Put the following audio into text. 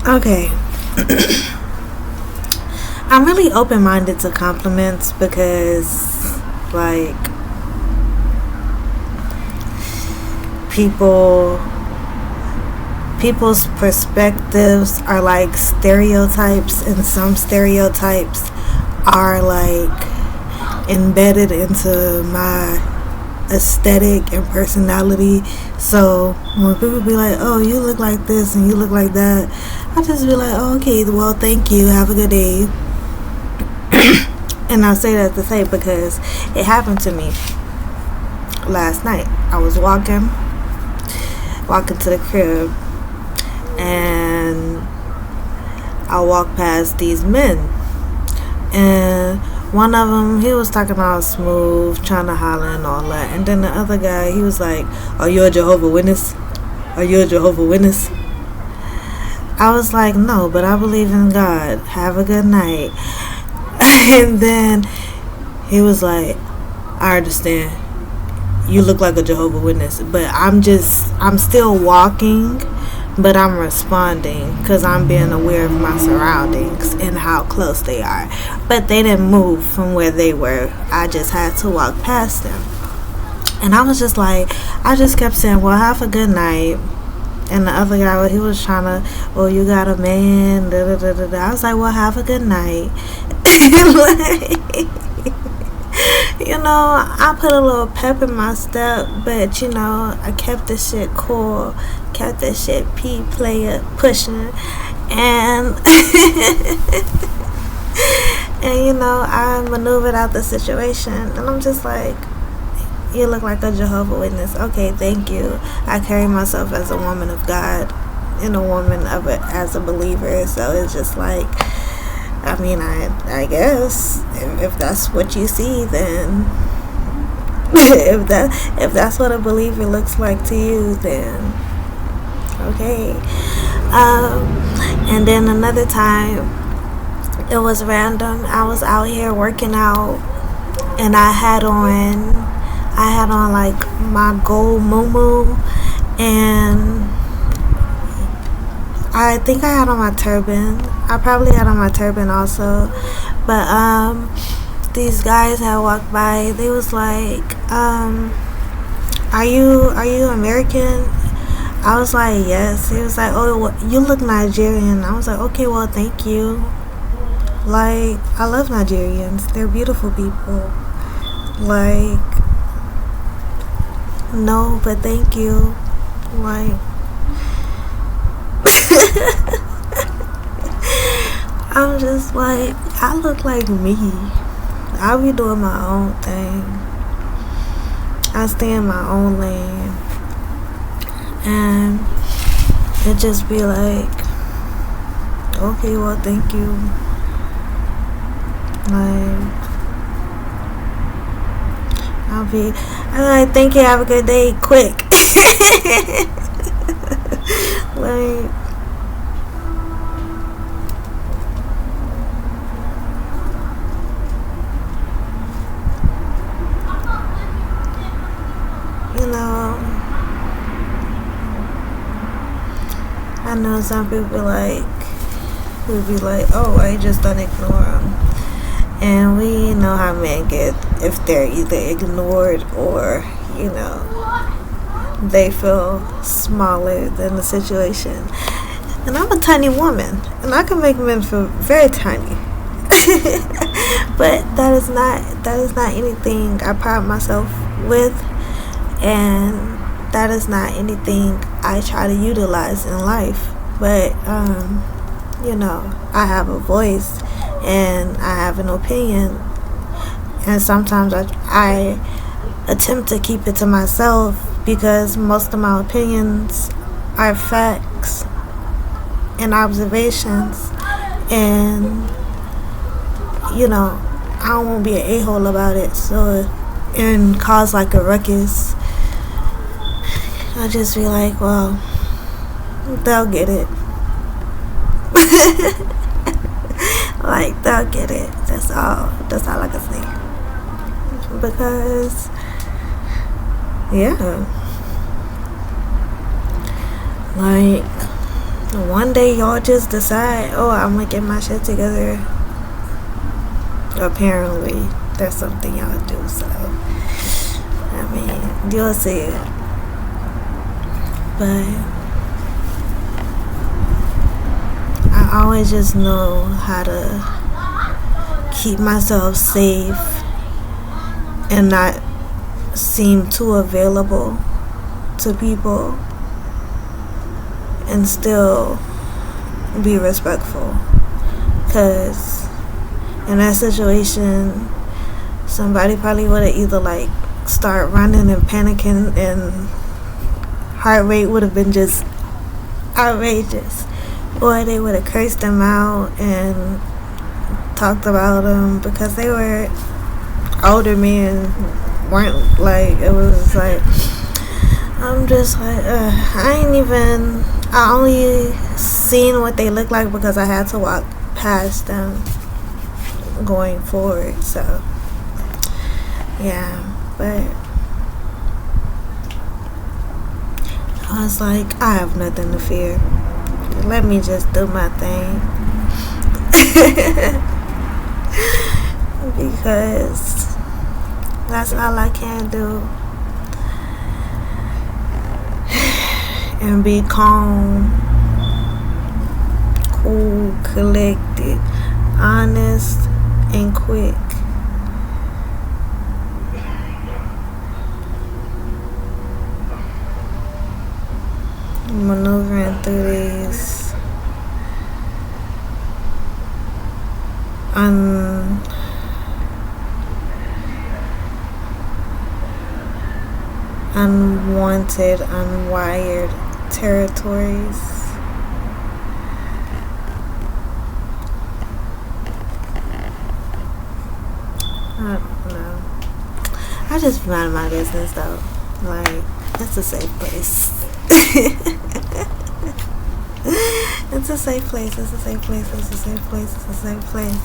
Okay. I'm really open minded to compliments because, like, people people's perspectives are like stereotypes, and some stereotypes are like embedded into my aesthetic and personality. So when people be like, "Oh, you look like this and you look like that," I just be like, "Oh, okay, well, thank you. Have a good day." And I say that to say because it happened to me last night. I was walking to the crib, and I walked past these men, and one of them, he was talking all smooth, trying to holler and all that, and then the other guy, he was like, "Are you a Jehovah Witness? Are you a Jehovah Witness?" I was like, "No, but I believe in God. Have a good night." And then he was like, "I understand. You look like a Jehovah Witness, but I'm still walking, but I'm responding because I'm being aware of my surroundings and how close they are." But they didn't move from where they were. I just had to walk past them. And I was just like, I just kept saying, "Well, have a good night." And the other guy, he was trying to, "Well, you got a man, da da da da da." I was like, "Well, have a good night." Like, I put a little pep in my step, but I kept this shit cool, kept this shit P player pushing, and and I maneuvered out the situation, and I'm just like, "You look like a Jehovah Witness. Okay, thank you. I carry myself as a woman of God and a woman of it as a believer, so it's just like." I mean, I guess if that's what you see, then if that's what a believer looks like to you, then okay. And then another time, it was random. I was out here working out, and I had on like my gold muumuu, and I think I had on my turban. I probably had on my turban also. But these guys had walked by. They was like, are you American?" I was like, "Yes." He was like, "Oh, you look Nigerian." I was like, "Okay, well, thank you." Like, I love Nigerians. They're beautiful people. Like, no, but thank you. Like, I'm just like, I look like me. I be doing my own thing. I stay in my own lane. And it just be like, "Okay, well, thank you." Like, I'm like, "Thank you, have a good day," quick. Like, I know some people will be like, "Oh, I just don't ignore them." And we know how men get if they're either ignored or, they feel smaller than the situation. And I'm a tiny woman, and I can make men feel very tiny. But that is not anything I pride myself with, and that is not anything I try to utilize in life. But I have a voice and I have an opinion, and sometimes I attempt to keep it to myself because most of my opinions are facts and observations, and I don't want to be an a-hole about it, and cause like a ruckus. I just be like, well, they'll get it. Like, they'll get it. That's all I can say. Because, yeah, like one day y'all just decide, oh, I'm gonna get my shit together. Apparently, that's something y'all do. So, I mean, you'll see it. But I always just know how to keep myself safe and not seem too available to people and still be respectful, because in that situation somebody probably would have either like start running and panicking and heart rate would have been just outrageous, or they would have cursed them out and talked about them because they were older men, weren't like, it was like, I'm just like, I only seen what they look like because I had to walk past them going forward. So, yeah, but I was like, I have nothing to fear. Let me just do my thing. Because that's all I can do. And be calm, cool, collected, honest, and quick. Maneuvering through these unwanted, unwired territories. I don't know. I just be minding my business though. Like, it's a safe place. It's a safe place. It's a safe place. It's a safe place. It's a safe place.